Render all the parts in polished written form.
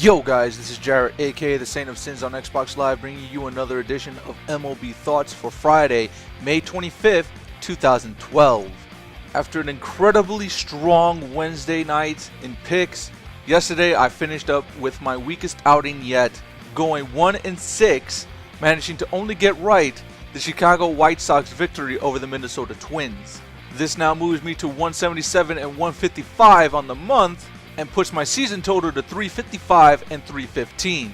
Yo guys, this is Jarrett, aka the Saint of Sins on Xbox Live, bringing you another edition of MLB Thoughts for Friday, May 25th, 2012. After an incredibly strong Wednesday night in picks, yesterday I finished up with my weakest outing yet, going 1-6, managing to only get right the Chicago White Sox victory over the Minnesota Twins. This now moves me to 177 and 155 on the month, and puts my season total to 355 and 315.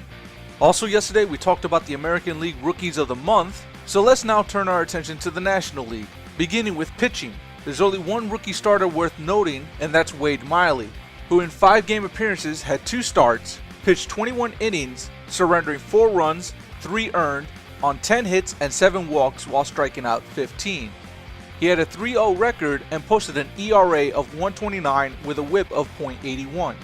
Also yesterday we talked about the American League Rookies of the Month, so let's now turn our attention to the National League, beginning with pitching. There's only one rookie starter worth noting, and that's Wade Miley, who in 5 game appearances had 2 starts, pitched 21 innings, surrendering 4 runs, 3 earned, on 10 hits and 7 walks while striking out 15. He had a 3-0 record and posted an ERA of 1.29 with a whip of .81.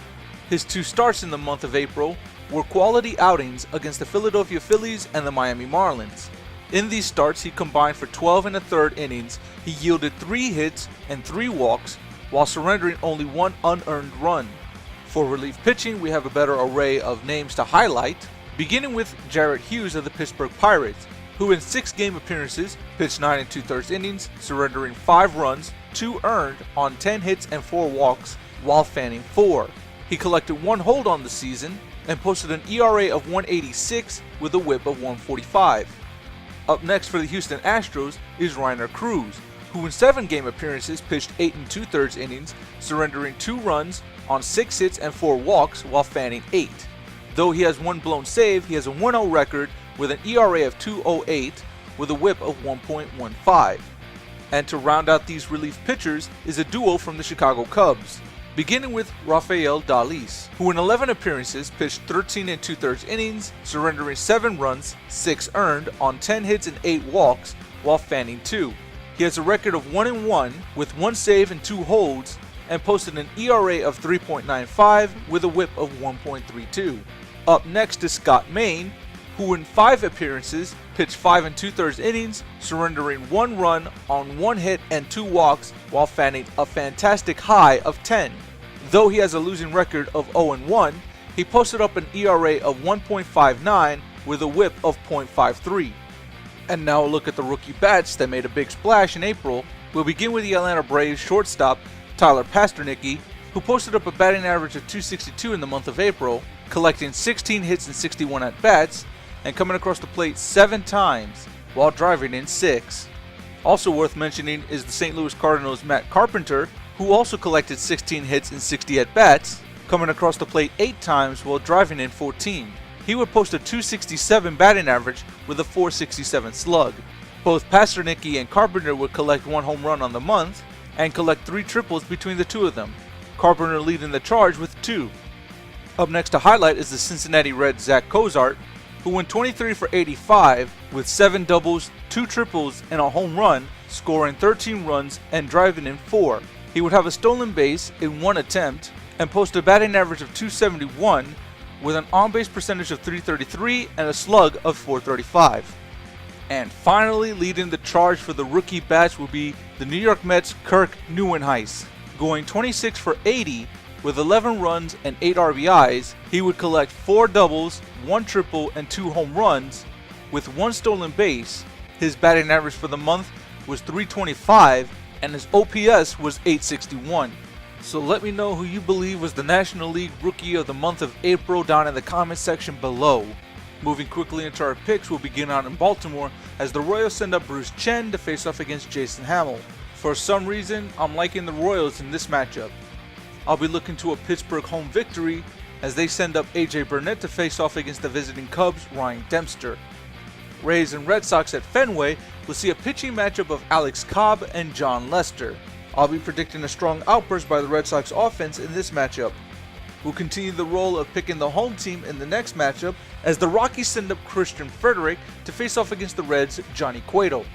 His 2 starts in the month of April were quality outings against the Philadelphia Phillies and the Miami Marlins. In these starts, he combined for 12 1/3 innings. He yielded 3 hits and 3 walks while surrendering only 1 unearned run. For relief pitching, we have a better array of names to highlight, beginning with Jared Hughes of the Pittsburgh Pirates, who in 6 game appearances pitched 9 2/3 innings, surrendering 5 runs, 2 earned on 10 hits and 4 walks while fanning 4. He collected 1 hold on the season and posted an ERA of 1.86 with a whip of 1.45. Up next for the Houston Astros is Rainer Cruz, who in 7 game appearances pitched 8 2/3 innings, surrendering 2 runs on 6 hits and 4 walks while fanning 8. Though he has 1 blown save, he has a 1-0 record with an ERA of 2.08 with a whip of 1.15. And to round out these relief pitchers is a duo from the Chicago Cubs, beginning with Rafael Dolis, who in 11 appearances pitched 13 2/3 innings, surrendering 7 runs, 6 earned on 10 hits and 8 walks while fanning 2. He has a record of 1-1 with 1 save and 2 holds, and posted an ERA of 3.95 with a whip of 1.32. Up next is Scott Maine, who in 5 appearances pitched 5 2/3 innings, surrendering 1 run on 1 hit and 2 walks while fanning a fantastic high of 10. Though he has a losing record of 0-1, he posted up an ERA of 1.59 with a whip of .53. And now a look at the rookie bats that made a big splash in April. We'll begin with the Atlanta Braves shortstop Tyler Pasternicki, who posted up a batting average of .262 in the month of April, collecting 16 hits and 61 at-bats, and coming across the plate 7 times while driving in 6. Also worth mentioning is the St. Louis Cardinals' Matt Carpenter, who also collected 16 hits and 60 at-bats, coming across the plate 8 times while driving in 14. He would post a .267 batting average with a .467 slug. Both Pasternicki and Carpenter would collect 1 home run on the month and collect 3 triples between the 2 of them, Carpenter leading the charge with 2. Up next to highlight is the Cincinnati Reds' Zach Cozart, who went 23 for 85 with 7 doubles, 2 triples, and a home run, scoring 13 runs and driving in 4. He would have a stolen base in 1 attempt and post a batting average of .271 with an on-base percentage of .333 and a slug of .435. And finally, leading the charge for the rookie bats will be the New York Mets' Kirk Neuenhuis, going 26 for 80 with 11 runs and 8 RBIs. He would collect 4 doubles, 1 triple, and 2 home runs with 1 stolen base. His batting average for the month was .325 and his OPS was .861. So let me know who you believe was the National League Rookie of the month of April down in the comments section below. Moving quickly into our picks, we'll begin out in Baltimore as the Royals send up Bruce Chen to face off against Jason Hamill. For some reason, I'm liking the Royals in this matchup. I'll be looking to a Pittsburgh home victory as they send up AJ Burnett to face off against the visiting Cubs' Ryan Dempster. Rays and Red Sox at Fenway will see a pitching matchup of Alex Cobb and John Lester. I'll be predicting a strong outburst by the Red Sox offense in this matchup. We'll continue the role of picking the home team in the next matchup as the Rockies send up Christian Frederick to face off against the Reds' Johnny Cueto.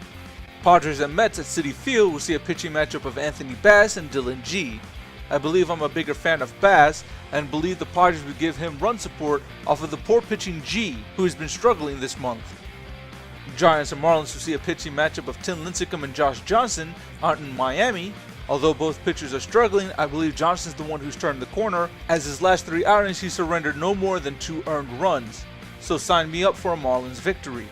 Padres and Mets at Citi Field will see a pitching matchup of Anthony Bass and Dylan G. I believe I'm a bigger fan of Bass and believe the Padres would give him run support off of the poor pitching G, who has been struggling this month. Giants and Marlins will see a pitching matchup of Tim Lincecum and Josh Johnson out in Miami, Although both pitchers are struggling, I believe Johnson's the one who's turned the corner, as his last 3 outings he surrendered no more than 2 earned runs. So sign me up for a Marlins victory.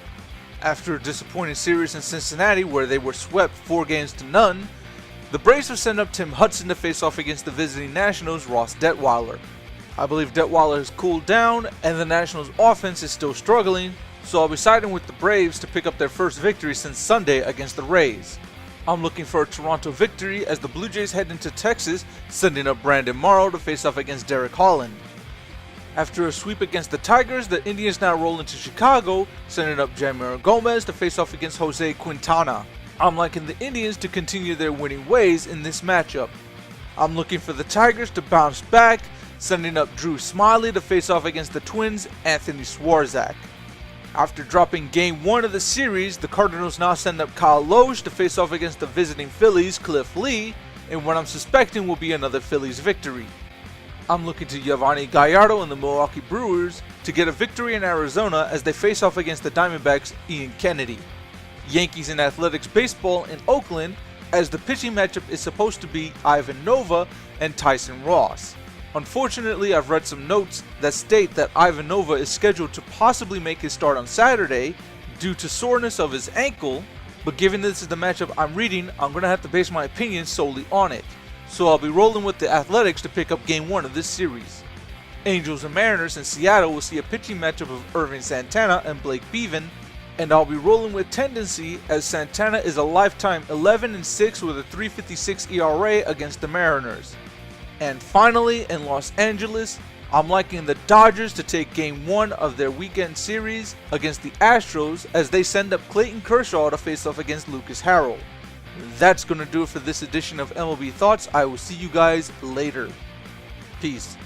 After a disappointing series in Cincinnati where they were swept 4-0, the Braves will send up Tim Hudson to face off against the visiting Nationals' Ross Detweiler. I believe Detweiler has cooled down and the Nationals' offense is still struggling, so I'll be siding with the Braves to pick up their first victory since Sunday against the Rays. I'm looking for a Toronto victory as the Blue Jays head into Texas, sending up Brandon Morrow to face off against Derek Holland. After a sweep against the Tigers, the Indians now roll into Chicago, sending up Jamir Gomez to face off against Jose Quintana. I'm liking the Indians to continue their winning ways in this matchup. I'm looking for the Tigers to bounce back, sending up Drew Smyly to face off against the Twins' Anthony Swarzak. After dropping Game 1 of the series, the Cardinals now send up Kyle Loesch to face off against the visiting Phillies' Cliff Lee, in what I'm suspecting will be another Phillies victory. I'm looking to Giovanni Gallardo and the Milwaukee Brewers to get a victory in Arizona as they face off against the Diamondbacks' Ian Kennedy. Yankees and Athletics baseball in Oakland, as the pitching matchup is supposed to be Ivan Nova and Tyson Ross. Unfortunately, I've read some notes that state that Ivan Nova is scheduled to possibly make his start on Saturday due to soreness of his ankle, but given this is the matchup I'm reading, I'm going to have to base my opinion solely on it. So I'll be rolling with the Athletics to pick up Game 1 of this series. Angels and Mariners in Seattle will see a pitching matchup of Irving Santana and Blake Beavan, and I'll be rolling with Tendency as Santana is a lifetime 11-6 with a 3.56 ERA against the Mariners. And finally, in Los Angeles, I'm liking the Dodgers to take Game 1 of their weekend series against the Astros as they send up Clayton Kershaw to face off against Lucas Harrell. That's going to do it for this edition of MLB Thoughts. I will see you guys later. Peace.